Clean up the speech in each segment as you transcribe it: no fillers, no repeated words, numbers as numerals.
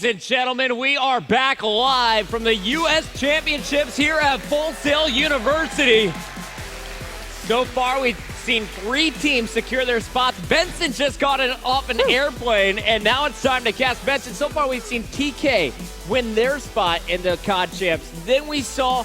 Ladies and gentlemen, we are back live from the U.S. Championships here at Full Sail University. So far, we've seen 3 teams secure their spots. Benson just got off an airplane, and now it's time to cast Benson. So far, we've seen TK win their spot in the COD Champs. Then we saw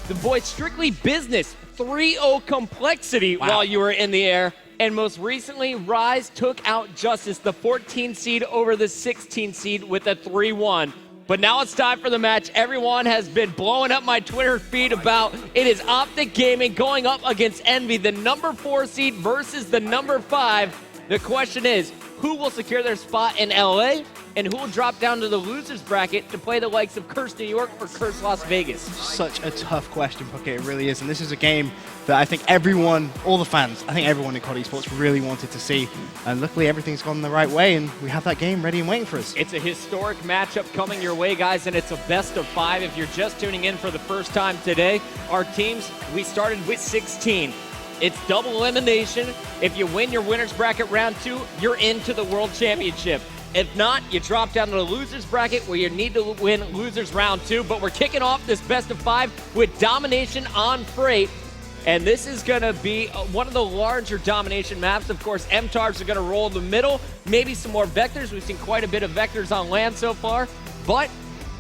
the boys Strictly Business 3-0 Complexity while you were in the air. And most recently, Rise took out Justice, the 14 seed over the 16 seed with a 3-1. But now it's time for the match. Everyone has been blowing up my Twitter feed about it is OpTic Gaming going up against Envy, the number 4 seed versus the number 5. The question is, who will secure their spot in LA? And who will drop down to the losers bracket to play the likes of Curse New York or Curse Las Vegas? Such a tough question, Puckett. It really is. And this is a game that I think everyone, all the fans, I think everyone in COD Esports really wanted to see. And luckily, everything's gone the right way, and we have that game ready and waiting for us. It's a historic matchup coming your way, guys, and it's a best of 5. If you're just tuning in for the first time today, our teams, we started with 16. It's double elimination. If you win your winner's bracket round 2, you're into the World Championship. If not, you drop down to the losers bracket where you need to win losers round 2. But we're kicking off this best of 5 with Domination on Freight. And this is going to be one of the larger Domination maps. Of course, MTARs are going to roll in the middle. Maybe some more vectors. We've seen quite a bit of vectors on land so far. But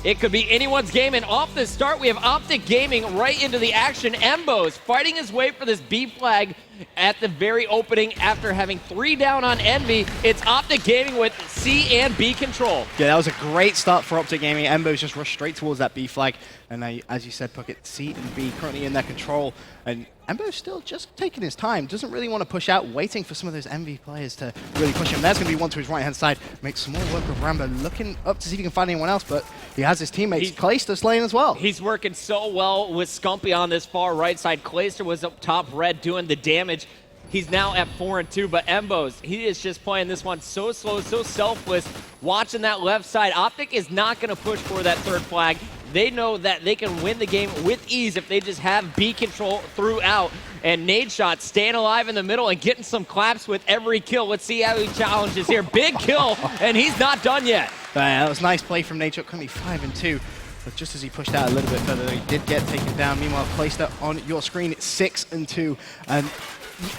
it could be anyone's game. And off the start, we have OpTic Gaming right into the action. Embo's fighting his way for this B flag at the very opening after having 3 down on Envy. It's OpTic Gaming with C and B control. Yeah, that was a great start for OpTic Gaming. Embo's just rushed straight towards that B flag. And as you said, Puckett, C and B currently in their control. And Embo's still just taking his time. Doesn't really want to push out, waiting for some of those Envy players to really push him. There's going to be one to his right-hand side. Makes some more work with Rambo, looking up to see if he can find anyone else, but he has his teammates. Clayster lane as well. He's working so well with Scumpy on this far right side. Clayster was up top red doing the damage. He's now at 4-2, but Embo's, he is just playing this one so slow, so selfless. Watching that left side, OpTic is not going to push for that 3rd flag. They know that they can win the game with ease if they just have B control throughout. And Nade Shot staying alive in the middle and getting some claps with every kill. Let's see how he challenges here. Big kill, and he's not done yet. That was a nice play from Nade Shot, currently 5-2. But just as he pushed out a little bit further, he did get taken down. Meanwhile, Clayster on your screen, it's 6-2. And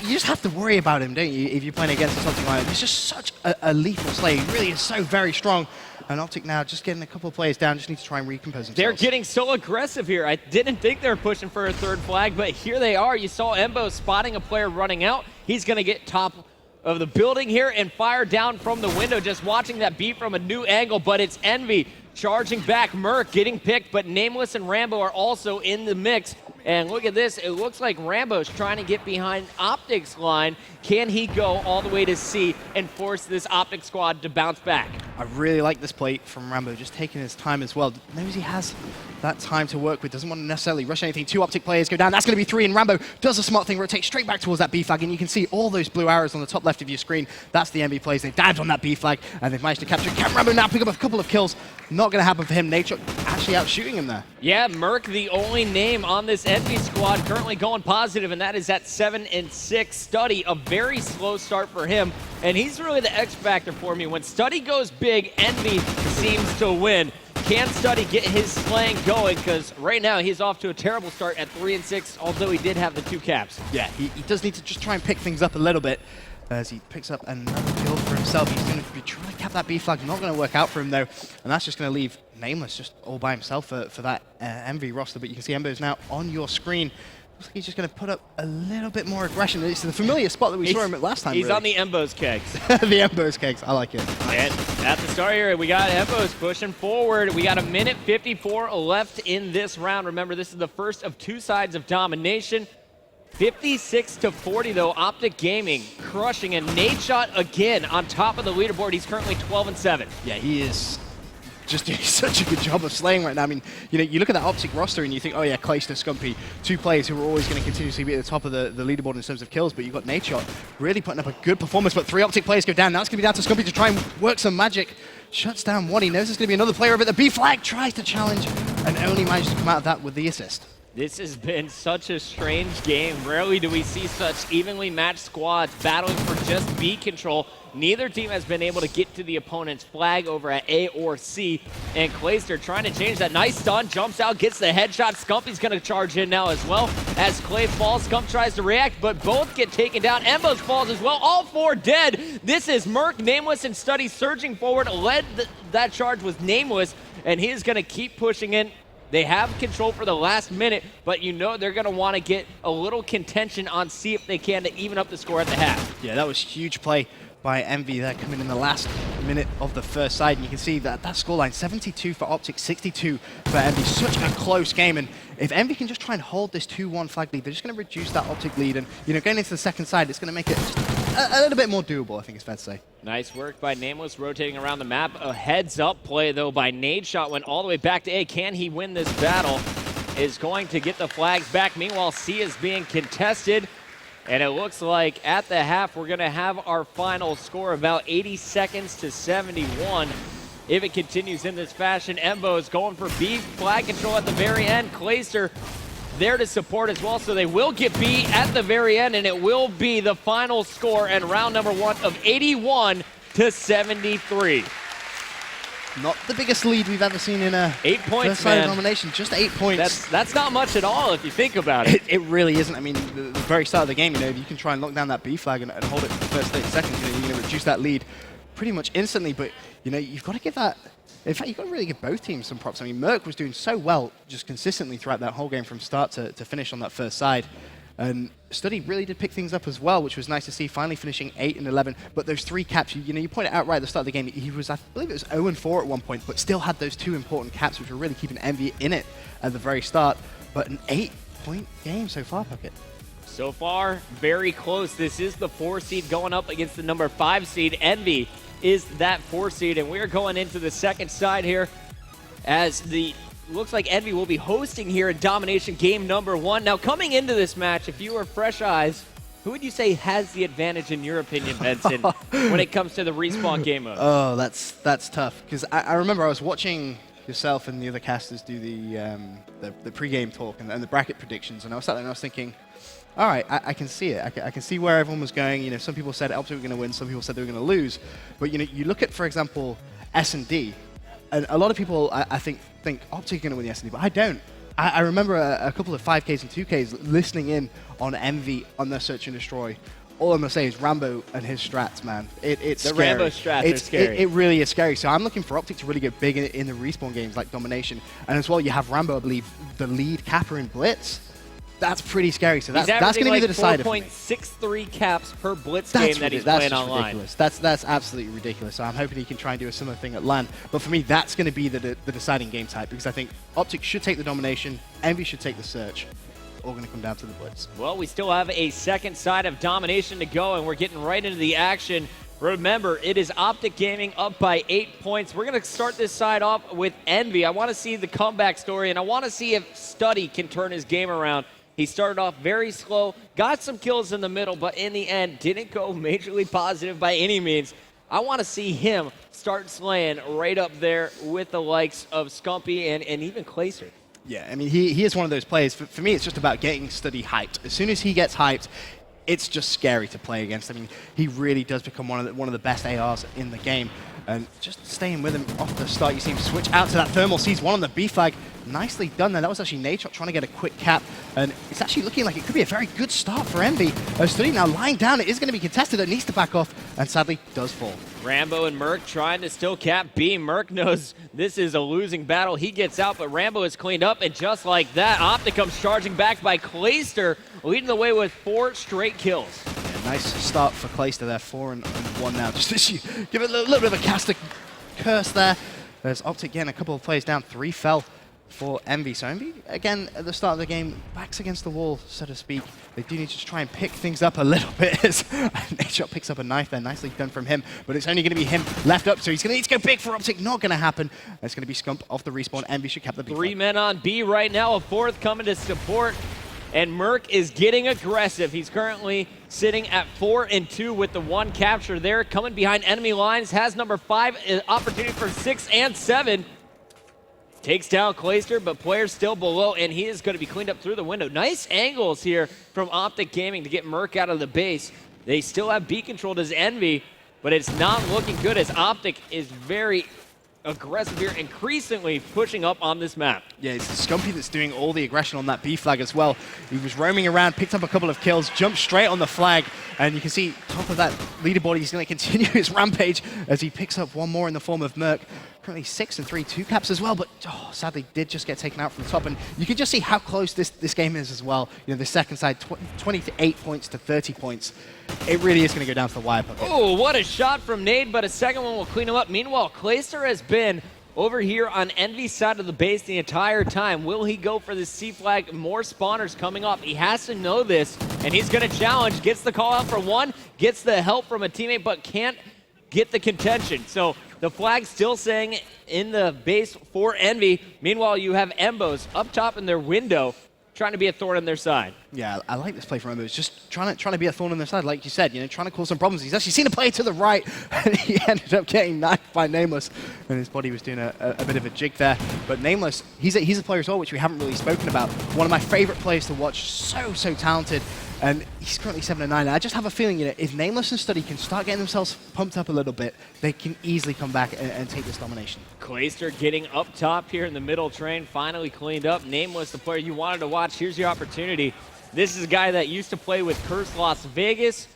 you just have to worry about him, don't you, if you're playing against something like that. He's just such a lethal slayer. He really is so very strong. And OpTic now just getting a couple of players down, just need to try and recompose themselves. They're getting so aggressive here. I didn't think they were pushing for a 3rd flag, but here they are. You saw Embo spotting a player running out. He's going to get top of the building here and fire down from the window, just watching that beat from a new angle, but it's Envy charging back. Merc getting picked, but Nameless and Rambo are also in the mix. And look at this, it looks like Rambo's trying to get behind OpTic's line. Can he go all the way to C and force this OpTic squad to bounce back? I really like this play from Rambo, just taking his time as well. Knows he has that time to work with, doesn't want to necessarily rush anything. 2 OpTic players go down, that's going to be 3, and Rambo does a smart thing, rotate straight back towards that B flag, and you can see all those blue arrows on the top left of your screen. That's the Envy players. They've dived on that B flag, and they've managed to capture it. Can Rambo now pick up a couple of kills? Not going to happen for him. Nature actually out shooting him there. Yeah, Merc, the only name on this Envy squad currently going positive, and that is at 7-6. Study, a very slow start for him, and he's really the X factor for me. When Study goes big, Envy seems to win. Can Study get his slaying going? Because right now he's off to a terrible start at 3-6, although he did have the 2 caps. Yeah, he does need to just try and pick things up a little bit as he picks up another kill for himself. He's going to be trying to cap that B flag. Not going to work out for him, though. And that's just going to leave Nameless just all by himself for that Envy roster. But you can see Embo's now on your screen. Looks like he's just going to put up a little bit more aggression. It's the familiar spot that we saw him at last time. He's really. on the Embo's kegs. The Embo's kegs. I like it. And at the start here, we got Embo's pushing forward. We got 1:54 left in this round. Remember, this is the first of 2 sides of Domination. 56-40 though, OpTic Gaming crushing, and Nade Shot again on top of the leaderboard. He's currently 12-7. Yeah, he is just doing such a good job of slaying right now. I mean, you know, you look at that OpTic roster and you think, oh yeah, Clayster, Scumpy, 2 players who are always going to continuously be at the top of the leaderboard in terms of kills, but you've got Nade Shot really putting up a good performance, but 3 OpTic players go down. Now it's going to be down to Scumpy to try and work some magic. Shuts down one. He knows there's going to be another player over at the B flag, tries to challenge, and only manages to come out of that with the assist. This has been such a strange game. Rarely do we see such evenly matched squads battling for just B control. Neither team has been able to get to the opponent's flag over at A or C. And Clayster trying to change that. Nice stun, jumps out, gets the headshot. Scumpy's going to charge in now as well. As Clay falls, Scump tries to react, but both get taken down. Embos falls as well. All 4 dead. This is Merc, Nameless, and Study surging forward. That charge was Nameless, and he is going to keep pushing in. They have control for the last minute, but you know they're going to want to get a little contention on, see if they can to even up the score at the half. Yeah, that was huge play by Envy there, coming in the last minute of the first side. And you can see that scoreline, 72 for OpTic, 62 for Envy. Such a close game. And if Envy can just try and hold this 2-1 flag lead, they're just going to reduce that OpTic lead. And, you know, going into the second side, it's going to make it just a little bit more doable, I think it's fair to say. Nice work by Nameless, rotating around the map. A heads-up play, though, by Nadeshot. Went all the way back to A. Can he win this battle? Is going to get the flags back. Meanwhile, C is being contested. And it looks like at the half, we're going to have our final score about 80 seconds to 71. If it continues in this fashion, Embo is going for B. Flag control at the very end. Clayster there to support as well, so they will get B at the very end, and it will be the final score and round number 1 of 81 to 73. Not the biggest lead we've ever seen in a 8 points, first side man. domination. Just 8 points. That's not much at all if you think about it. It really isn't. I mean, the very start of the game, you know, if you can try and lock down that B flag and hold it for the first 30 seconds, you know, you're going to reduce that lead pretty much instantly. But, you know, you've got to give that... In fact, you've got to really give both teams some props. I mean, Merc was doing so well just consistently throughout that whole game from start to finish on that first side. And Study really did pick things up as well, which was nice to see, finally finishing 8 and 11. But those 3 caps, you know, you pointed out right at the start of the game, he was, I believe it was 0 and 4 at one point, but still had those 2 important caps, which were really keeping Envy in it at the very start. But an 8-point game so far, Puckett. So far, very close. This is the 4 seed going up against the number 5 seed. Envy is that 4 seed, and we're going into the second side here as looks like Envy will be hosting here in Domination game number 1. Now, coming into this match, if you were fresh eyes, who would you say has the advantage in your opinion, Benson, when it comes to the respawn game mode? Oh, that's tough, because I remember I was watching yourself and the other casters do the pre-game talk and the bracket predictions, and I was sat there and I was thinking, all right, I can see it. I can see where everyone was going. You know, some people said OpTic were going to win, some people said they were going to lose. But, you know, you look at, for example, S&D, and a lot of people, I think OpTic are going to win the S&D, but I don't. I remember a couple of 5Ks and 2Ks listening in on Envy on their Search and Destroy. All I'm going to say is Rambo and his strats, man. It's the scary. Rambo strats are scary. It really is scary. So I'm looking for OpTic to really get big in the respawn games like Domination. And as well, you have Rambo, I believe, the lead capper in Blitz. That's pretty scary. So that's going to be the decider. 4.63 caps per Blitz game that he's playing online. Ridiculous. That's absolutely ridiculous. So I'm hoping he can try and do a similar thing at LAN. But for me, that's going to be the deciding game type, because I think OpTic should take the Domination, Envy should take the Search. All going to come down to the Blitz. Well, we still have a second side of Domination to go, and we're getting right into the action. Remember, it is OpTic Gaming up by 8 points. We're going to start this side off with Envy. I want to see the comeback story, and I want to see if Study can turn his game around. He started off very slow, got some kills in the middle, but in the end, didn't go majorly positive by any means. I want to see him start slaying right up there with the likes of Scumpy and even Clayster. Yeah, I mean, he is one of those players. For me, it's just about getting Study hyped. As soon as he gets hyped, it's just scary to play against. I mean, he really does become one of the best ARs in the game. And just staying with him off the start, you see him switch out to that thermal, sees one on the B flag. Nicely done there. That was actually Nadeshot trying to get a quick cap. And it's actually looking like it could be a very good start for Envy. Study now lying down. It is going to be contested. It needs to back off, and sadly does fall. Rambo and Merc trying to still cap B. Merc knows this is a losing battle. He gets out, but Rambo is cleaned up, and just like that, OpTic comes charging back by Clayster, leading the way with 4 straight kills. Nice start for Clayster there, 4 and 1 now. Just give it a little bit of a caster curse there. There's OpTic getting a couple of players down. 3 fell for Envy. So Envy, again, at the start of the game, backs against the wall, so to speak. They do need to try and pick things up a little bit. Nadeshot picks up a knife there. Nicely done from him. But it's only going to be him left up, so he's going to need to go big for OpTic. Not going to happen. It's going to be Scump off the respawn. Envy should cap the B. 3 men on B right now. A 4th coming to support. And Merc is getting aggressive. He's currently sitting at 4 and 2 with the 1 capture there. Coming behind enemy lines, has number 5, an opportunity for 6 and 7. Takes down Clayster, but players still below, and he is going to be cleaned up through the window. Nice angles here from OpTic Gaming to get Merc out of the base. They still have B controlled as Envy. but it's not looking good as OpTic is very aggressive here, increasingly pushing up on this map. Yeah, it's Scumpy that's doing all the aggression on that B flag as well. He was roaming around, picked up a couple of kills, jumped straight on the flag, and you can see top of that leaderboard, he's going to continue his rampage as he picks up one more in the form of Merc. Currently 6 and 3, 2 caps as well, but sadly did just get taken out from the top. And you can just see how close this game is as well. You know, the second side, 28 points to 30 points. It really is going to go down to the wire. Oh, what a shot from Nade, but a second one will clean him up. Meanwhile, Clayster has been over here on Envy's side of the base the entire time. Will he go for the C flag? More spawners coming up. He has to know this, and he's going to challenge. Gets the call out for one, gets the help from a teammate, but can't get the contention. So the flag still saying in the base for Envy. Meanwhile, you have Embos up top in their window, trying to be a thorn in their side. Yeah, I like this play from Embos. Just trying to be a thorn in their side, like you said. You know, trying to cause some problems. He's actually seen a play to the right, and he ended up getting knifed by Nameless, and his body was doing a bit of a jig there. But Nameless, he's a player as well, which we haven't really spoken about. One of my favorite players to watch. So talented. And he's currently 7 and 9. I just have a feeling, you know, if Nameless and Study can start getting themselves pumped up a little bit, they can easily come back and take this domination. Clayster getting up top here in the middle train, finally cleaned up. Nameless, the player you wanted to watch. Here's your opportunity. This is a guy that used to play with Curse Las Vegas,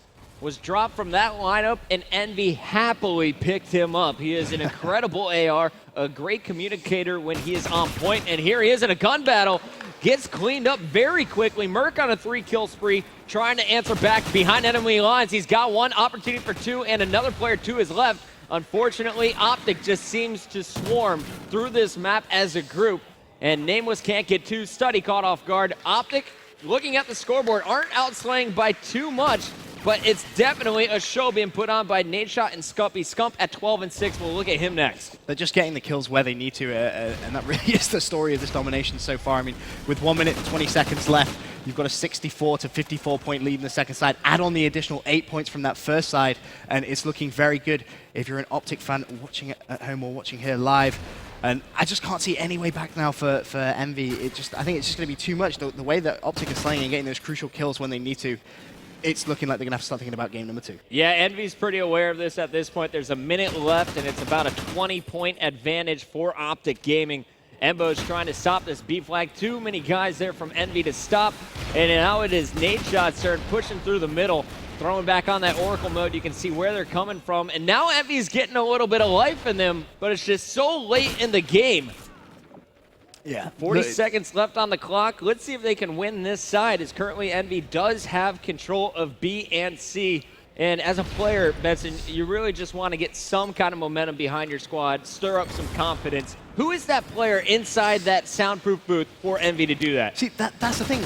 was dropped from that lineup, and Envy happily picked him up. He is an incredible AR, a great communicator when he is on point, and here he is in a gun battle. Gets cleaned up very quickly. Merc on a 3-kill spree, trying to answer back behind enemy lines. He's got one opportunity for two, and another player to his left. Unfortunately, OpTic just seems to swarm through this map as a group, and Nameless can't get two. Study caught off guard. OpTic, looking at the scoreboard, aren't outslaying by too much, but it's definitely a show being put on by Nadeshot and Scumpy. Scump at 12 and 6. We'll look at him next. They're just getting the kills where they need to, and that really is the story of this domination so far. I mean, with 1 minute and 20 seconds left, you've got a 64 to 54 point lead in the second side. Add on the additional 8 points from that first side, and it's looking very good if you're an OpTic fan watching it at home or watching here live. And I just can't see any way back now for Envy. I think it's just going to be too much. The way that OpTic is slaying and getting those crucial kills when they need to, it's looking like they're going to have to start thinking about game number 2. Yeah, Envy's pretty aware of this at this point. There's a minute left, and it's about a 20-point advantage for OpTic Gaming. Embo's trying to stop this B flag. Too many guys there from Envy to stop. And now it is Nadeshot's turn, pushing through the middle, throwing back on that Oracle mode. You can see where they're coming from. And now Envy's getting a little bit of life in them, but it's just so late in the game. Yeah. 40 seconds left on the clock. Let's see if they can win this side, as currently Envy does have control of B and C. And as a player, Benson, you really just want to get some kind of momentum behind your squad, stir up some confidence. Who is that player inside that soundproof booth for Envy to do that? See, that's the thing.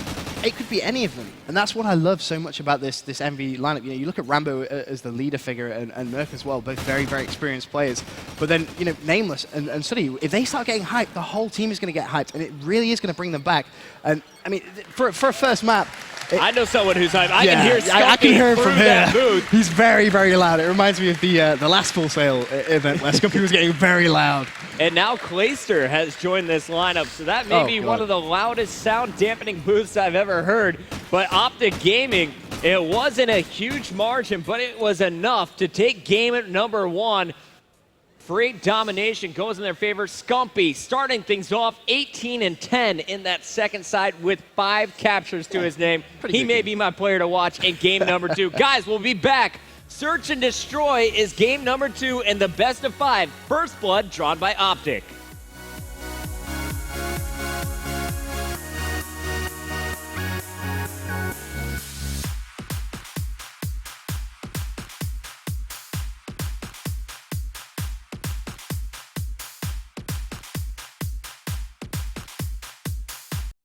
It could be any of them. And that's what I love so much about this Envy lineup. You know, you look at Rambo as the leader figure and Merc as well, both very, very experienced players. But then, you know, Nameless and Study, if they start getting hyped, the whole team is going to get hyped, and it really is going to bring them back. And, I mean, for a first map, I know someone who's hyped. I can hear Scumpy I can hear him through from that here. booth. He's very, very loud. It reminds me of the last Full Sail event where Scumpy was getting very loud. And now Clayster has joined this lineup, so that may be one of the loudest sound dampening booths I've ever heard. But OpTic Gaming, it wasn't a huge margin, but it was enough to take game at number 1. Free domination goes in their favor. Scumpy starting things off 18 and 10 in that second side with 5 captures to his name. He may be my player to watch in game number 2. Guys, we'll be back. Search and Destroy is game number 2 in the best of 5. First blood drawn by OpTic.